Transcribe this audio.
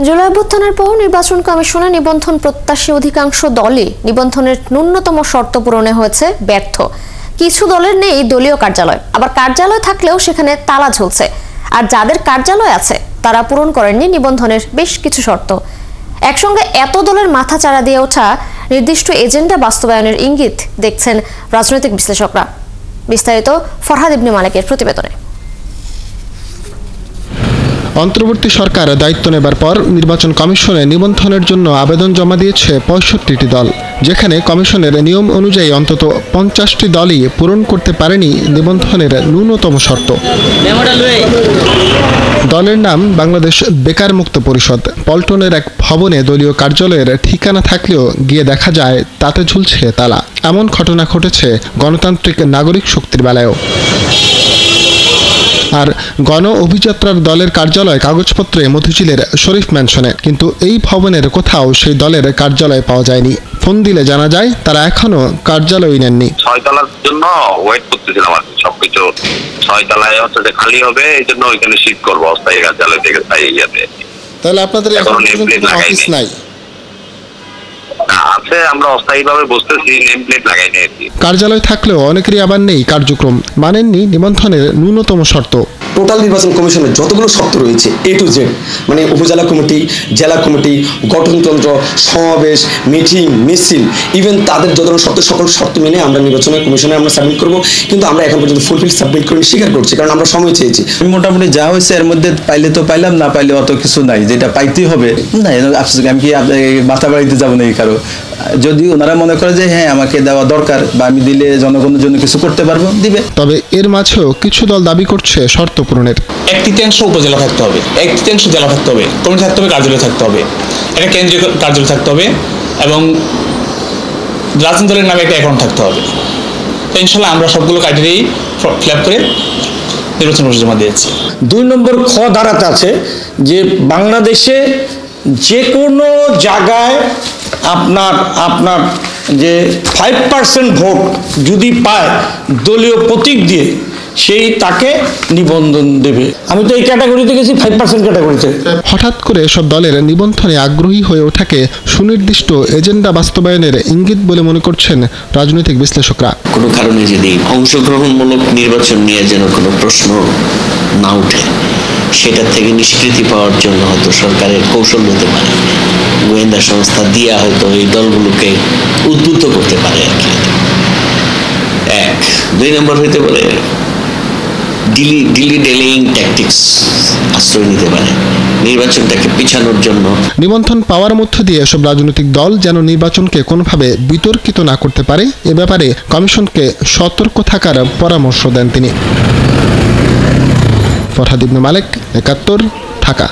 জুলাই অভ্যুত্থানের পর নির্বাচন কমিশনে নিবন্ধন প্রত্যাশী অধিকাংশ দলই নিবন্ধনের ন্যূনতম শর্ত পূরণে হয়েছে ব্যর্থ। কিছু দলের নেই দলীয় কার্যালয়, আবার কার্যালয় থাকলেও সেখানে তালা ঝুলছে। আর যাদের কার্যালয় আছে তারা পূরণ করেননি নিবন্ধনের বেশ কিছু শর্ত। একসঙ্গে এত দলের মাথা চাড়া দিয়ে ওঠা নির্দিষ্ট এজেন্ডা বাস্তবায়নের ইঙ্গিত দেখছেন রাজনৈতিক বিশ্লেষকরা। বিস্তারিত ফরহাদ ইবনে মালিকের প্রতিবেদনে। অন্তর্বর্তী সরকার দায়িত্ব নেবার পর নির্বাচন কমিশনে নিবন্ধনের জন্য আবেদন জমা দিয়েছে ৬৫টি দল, যেখানে কমিশনের নিয়ম অনুযায়ী অন্তত ৫০টি দলই পূরণ করতে পারেনি নিবন্ধনের ন্যূনতম শর্ত। দলের নাম বাংলাদেশ বেকার মুক্ত পরিষদ। পল্টনের এক ভবনে দলীয় কার্যালয়ের ঠিকানা থাকলেও গিয়ে দেখা যায় তাতে ঝুলছে তালা। এমন ঘটনা ঘটেছে গণতান্ত্রিক নাগরিক শক্তির বেলায়ও। আর গণ অভিযাত্রার দলের কার্যালয় কাগজপত্রে মতিঝিলের শরীফ ম্যানশনে, কিন্তু এই ভবনের কোথাও সেই দলের কার্যালয় পাওয়া যায়নি। ফোন দিলে জানা যায় তারা এখনো কার্যালয় নেননি। ৬ তলার জন্য ওয়েট করতেছিলাম আর সবকিছু ৬ তলায় হচ্ছে যে খালি হবে, এই জন্য ওইখানে শিফট করবো অস্থায়ী কার্যালয় থেকে স্থায়ী ইয়াতে। তাহলে আপনাদের এখন অফিস নাই? আছে, আমরা অস্থায়ীভাবে বসতেছি, নেম প্লেট লাগাই নাই। কার্যালয় থাকলেও অনেকেরই আবার নেই কার্যক্রম, মানেননি নিবন্ধনের ন্যূনতম শর্ত। টোটাল নির্বাচন কমিশনের যতগুলো শর্ত রয়েছে A to Z, মানে উপজেলা কমিটি, জেলা কমিটি, গঠনতন্ত্র, সমাবেশ, মিটিং, মিছিল, ইভেন তাদের যত সকল শর্ত মেনে আমরা নির্বাচন কমিশনে আমরা সাবমিট করব, কিন্তু আমরা এখন পর্যন্ত ফুলফিল সাবমিট করে স্বীকার করছি, কারণ আমরা সময় চেয়েছি। মোটামুটি যা হয়েছে এর মধ্যে পাইলে তো পাইলাম, না পাইলে অত কিছু নাই, যেটা পাইতেই হবে না। আমি কি মাথা বাড়িতে যাবো না কারো, যদি ওনারা মনে করে যে হ্যাঁ আমাকে দেওয়া দরকার বা আমি দিলে জনগণের জন্য কিছু করতে পারবো, দিবে। তবে এর মাঝেও কিছু দল দাবি করছে শর্ত পূরণের। 1/3 উপজেলা থাকতে হবে, 1/3 জেলা থাকতে হবে, কমিটি থাকতে হবে, কার্যালয় থাকতে হবে, একটা কেন্দ্রীয় কার্যালয় থাকতে হবে এবং রাজনৈতিক দলের নামে একটা অ্যাকাউন্ট থাকতে হবে। ইনশাল্লাহ আমরা সবগুলো ক্রাইটেরিয়াই ফিল আপ করে নির্বাচন কমিশনে জমা দিয়েছি। 2 নম্বর খ ধারাতে আছে যে বাংলাদেশে যে কোনো জায়গায় আপনার যে 5% ভোট যদি পায় দলীয় প্রতীক দিয়ে, সেই তাকে নিবন্ধন দেবে। আমি তো এই ক্যাটাগরিতে গেছি, 5% ক্যাটাগরিতে। হঠাৎ করে সব দলের নিবন্ধনে আগ্রহী হয়ে ওঠাকে সুনির্দিষ্ট এজেন্ডা বাস্তবায়নের ইঙ্গিত বলে মনে করছেন রাজনৈতিক বিশ্লেষকরা। কোনো কারণে যদি অংশগ্রহণমূলক নির্বাচন নিয়ে যেন কোনো প্রশ্ন না উঠে, সেটা থেকে নিষ্কৃতি পাওয়ার জন্য হয়তো সরকারের কৌশল হতে পারে, গোয়েন্দা সংস্থা দিয়া হয়তো এই দলগুলোকে উদ্বুদ্ধ করতে পারে আর কি। 2 নম্বর হইতে পারে ডিলেইং ট্যাকটিক্স আশ্রয় নিতে পারে নির্বাচনটাকে পিছানোর জন্য। নিবন্ধন পাওয়ার মধ্য দিয়ে এসব রাজনৈতিক দল যেন নির্বাচনকে কোনোভাবে বিতর্কিত না করতে পারে, এ ব্যাপারে কমিশনকে সতর্ক থাকার পরামর্শ দেন তিনি। ফরহাদ ইবনে মালিক, ৭১, ঢাকা।